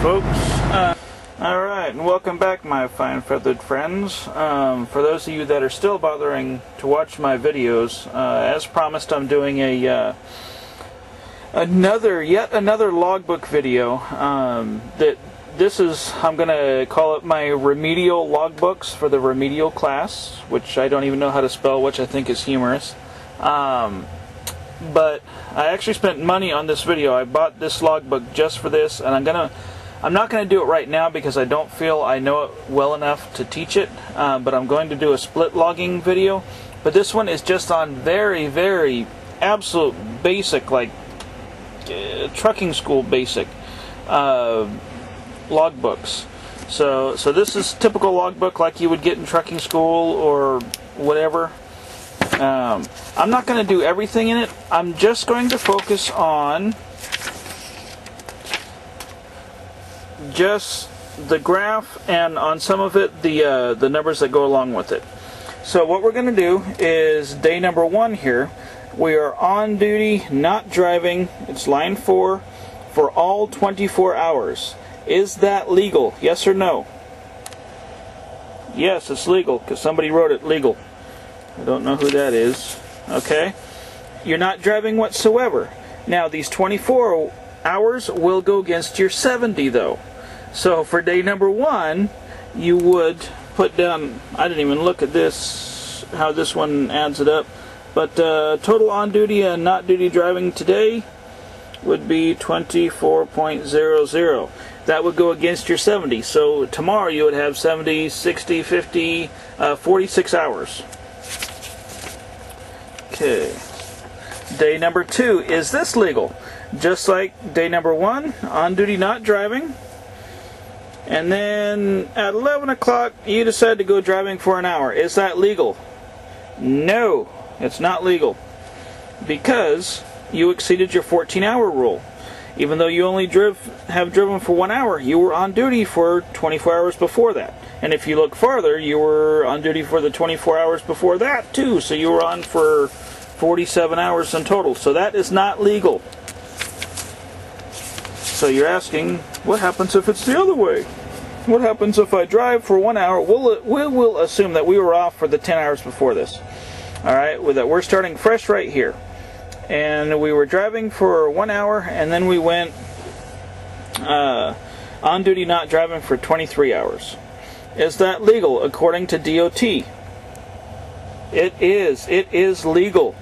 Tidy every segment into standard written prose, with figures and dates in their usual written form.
folks. Alright, and welcome back, my fine feathered friends. For those of you that are still bothering to watch my videos, as promised, I'm doing a yet another logbook video. I'm going to call it my remedial logbooks for the remedial class, which I don't even know how to spell, which I think is humorous. But I actually spent money on this video. I bought this logbook just for this, and I'm not going to do it right now because I don't feel I know it well enough to teach it, but I'm going to do a split logging video. But this one is just on very absolute basic, like trucking school basic logbooks. So this is typical logbook like you would get in trucking school or whatever. I'm not going to do everything in it. I'm just going to focus on just the graph, and on some of it the numbers that go along with it. So what we're going to do is day number 1 here. We are on duty, not driving. It's line 4 for all 24 hours. Is that legal? Yes or no? Yes, it's legal because somebody wrote it legal. I don't know who that is. Okay. You're not driving whatsoever. Now these 24 hours will go against your 70 though. So for day number 1, you would put down, I didn't even look at this, how this one adds it up, but total on duty and not duty driving today would be 24.00. That would go against your 70. So tomorrow you would have 70, 60, 50, 46 hours. Okay. Day number 2, is this legal? Just like day number 1, on duty not driving. And then at 11 o'clock you decide to go driving for an hour. Is that legal? No, it's not legal. Because you exceeded your 14-hour rule. Even though you only have driven for 1 hour, you were on duty for 24 hours before that. And if you look farther, you were on duty for the 24 hours before that too. So you were on for 47 hours in total. So that is not legal. So you're asking, what happens if it's the other way? What happens if I drive for 1 hour? We'll assume that we were off for the 10 hours before this. Alright, with that we're starting fresh right here. And we were driving for 1 hour, and then we went on duty not driving for 23 hours. Is that legal according to DOT? It is. It is legal.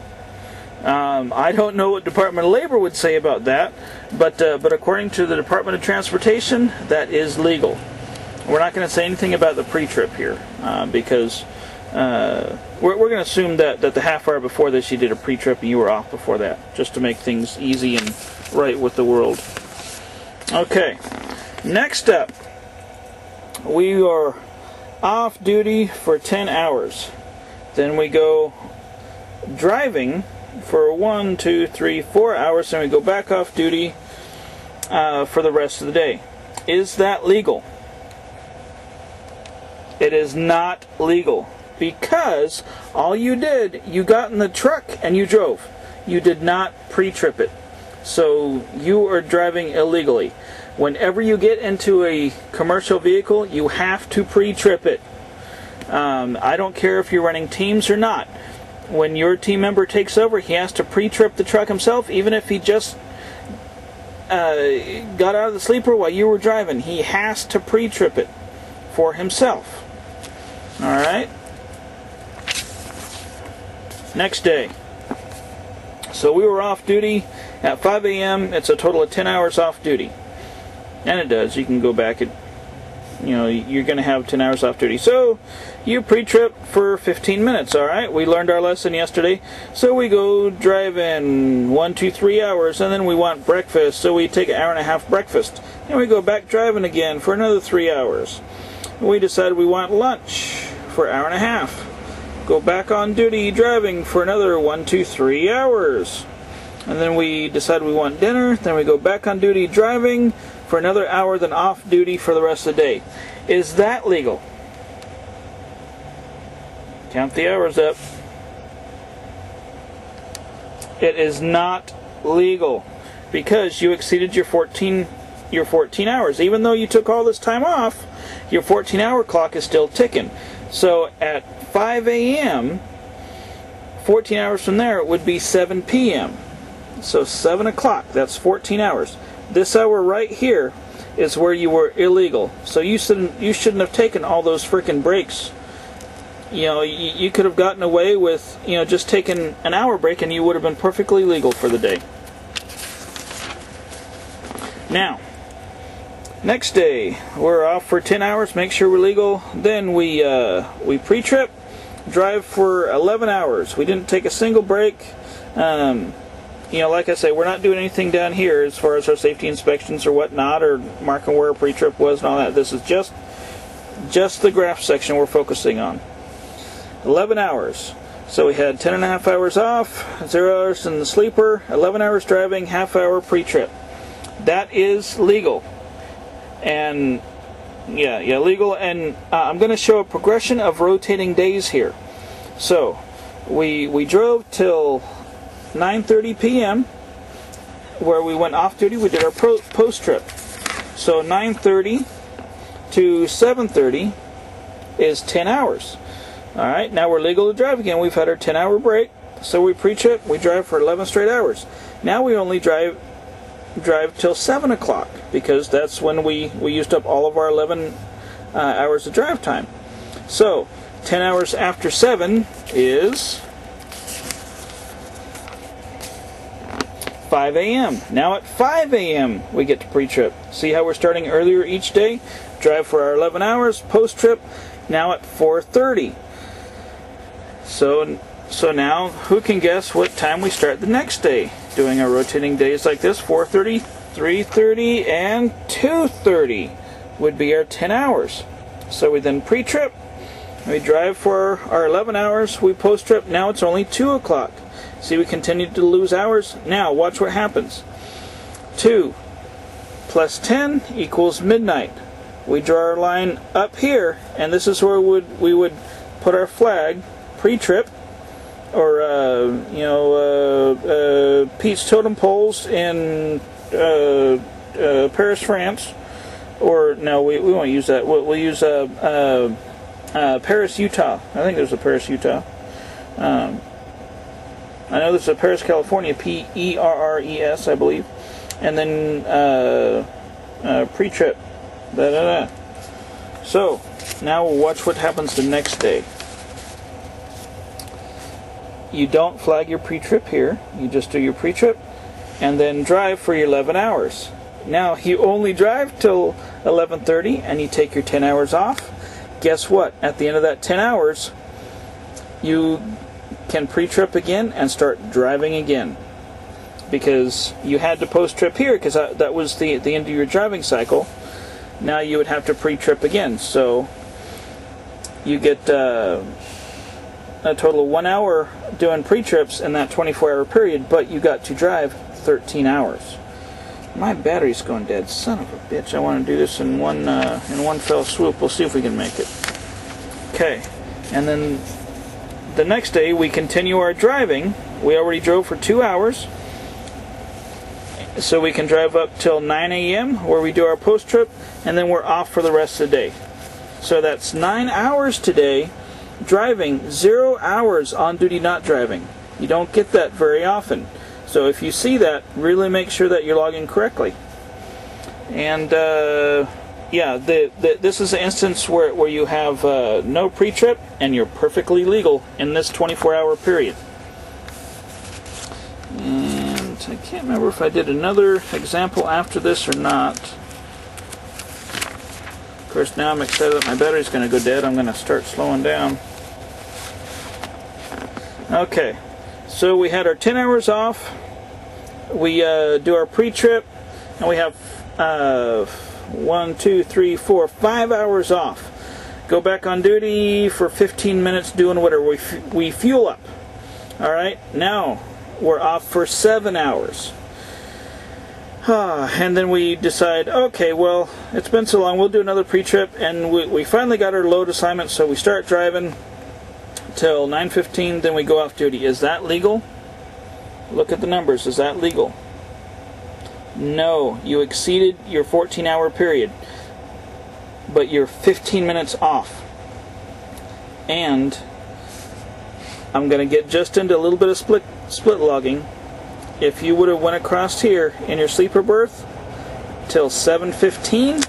I don't know what Department of Labor would say about that, but according to the Department of Transportation, that is legal. We're not going to say anything about the pre-trip here, because we're going to assume that the half hour before this you did a pre-trip and you were off before that, just to make things easy and right with the world. Okay, next up, we are off duty for 10 hours. Then we go driving for 1, 2, 3, 4 hours, and we go back off duty for the rest of the day. Is that legal? It is not legal, because all you did, you got in the truck and you drove. You did not pre-trip it. So you are driving illegally. Whenever you get into a commercial vehicle, you have to pre-trip it. I don't care if you're running teams or not. When your team member takes over, he has to pre-trip the truck himself, even if he just got out of the sleeper while you were driving. He has to pre-trip it for himself. Alright? Next day. So we were off duty at 5 a.m. It's a total of 10 hours off duty. And it does. You can go back and, you know, you're going to have 10 hours off duty. So you pre-trip for 15 minutes. Alright? We learned our lesson yesterday. So we go driving 1, 2, 3 hours, and then we want breakfast. So we take an hour and a half breakfast. And we go back driving again for another 3 hours. We decide we want lunch for an hour and a half. Go back on duty driving for another 1, 2, 3 hours. And then we decide we want dinner. Then we go back on duty driving for another hour, then off duty for the rest of the day. Is that legal? Count the hours up. It is not legal, because you exceeded your 14 your 14 hours. Even though you took all this time off, your 14-hour clock is still ticking. So at 5 a.m., 14 hours from there, it would be 7 p.m. So 7 o'clock, that's 14 hours. This hour right here is where you were illegal. So you shouldn't have taken all those freaking breaks. You know, you could have gotten away with, you know, just taking an hour break and you would have been perfectly legal for the day. Now, next day, we're off for 10 hours, make sure we're legal. Then we pre-trip, drive for 11 hours. We didn't take a single break. You know, like I say, we're not doing anything down here as far as our safety inspections or whatnot, or marking where a pre-trip was and all that. This is just the graph section we're focusing on. 11 hours. So we had 10.5 hours off, 0 hours in the sleeper, 11 hours driving, half-hour pre-trip. That is legal. And yeah, legal. And I'm going to show a progression of rotating days here. So we drove till 9:30 p.m. where we went off duty. We did our post trip. So 9:30 to 7:30 is 10 hours. All right, now we're legal to drive again. We've had our 10-hour break, so we pre-trip. We drive for 11 straight hours. Now we only drive till 7 o'clock because that's when we used up all of our 11 hours of drive time. So 10 hours after 7 is 5 a.m. Now at 5 a.m. we get to pre-trip. See how we're starting earlier each day? Drive for our 11 hours, post-trip, now at 4:30. So now, who can guess what time we start the next day? Doing our rotating days like this, 4:30, 3:30, and 2:30 would be our 10 hours. So we then pre-trip, we drive for our 11 hours, we post-trip, now it's only 2 o'clock. See, we continued to lose hours. Now, watch what happens. 2 plus 10 equals midnight. We draw our line up here, and this is where we would put our flag, pre-trip, or Pete's Totem Poles in Paris, France. Or no, we won't use that. We'll use Paris, Utah. I think there's a Paris, Utah. I know there's a Paris, California, P-E-R-R-E-S, I believe. And then pre-trip. So, now we'll watch what happens the next day. You don't flag your pre-trip here. You just do your pre-trip and then drive for your 11 hours. Now, you only drive till 11:30 and you take your 10 hours off. Guess what? At the end of that 10 hours, you can pre-trip again and start driving again. Because you had to post-trip here because that was the end of your driving cycle. Now you would have to pre-trip again. So you get a total of 1 hour doing pre-trips in that 24-hour period, but you got to drive 13 hours. My battery's going dead. Son of a bitch. I want to do this in one fell swoop. We'll see if we can make it. Okay. And then the next day we continue our driving. We already drove for 2 hours. So we can drive up till 9 a.m. where we do our post-trip, and then we're off for the rest of the day. So that's 9 hours today driving, 0 hours on duty not driving. You don't get that very often. So if you see that, really make sure that you're logging correctly. And yeah, this is an instance where you have no pre-trip and you're perfectly legal in this 24-hour period. And I can't remember if I did another example after this or not. Of course, now I'm excited that my battery's going to go dead. I'm going to start slowing down. Okay, so we had our 10 hours off. We do our pre-trip, and we have 1, 2, 3, 4, 5 hours off. Go back on duty for 15 minutes doing whatever. We fuel up. All right, now we're off for 7 hours. And then we decide, okay, well, it's been so long, we'll do another pre-trip, and we finally got our load assignment, so we start driving till 9:15, then we go off duty. Is that legal? Look at the numbers. Is that legal? No, you exceeded your 14-hour period, but you're 15 minutes off. And I'm going to get just into a little bit of split logging. If you would have went across here in your sleeper berth till 7:15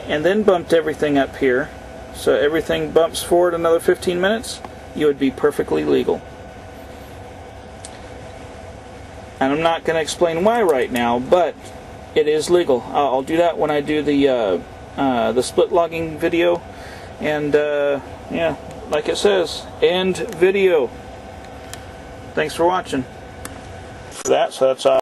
and then bumped everything up here, so everything bumps forward another 15 minutes, you would be perfectly legal. And I'm not going to explain why right now, but it is legal. I'll do that when I do the split logging video. And yeah, like it says, end video. Thanks for watching. So that's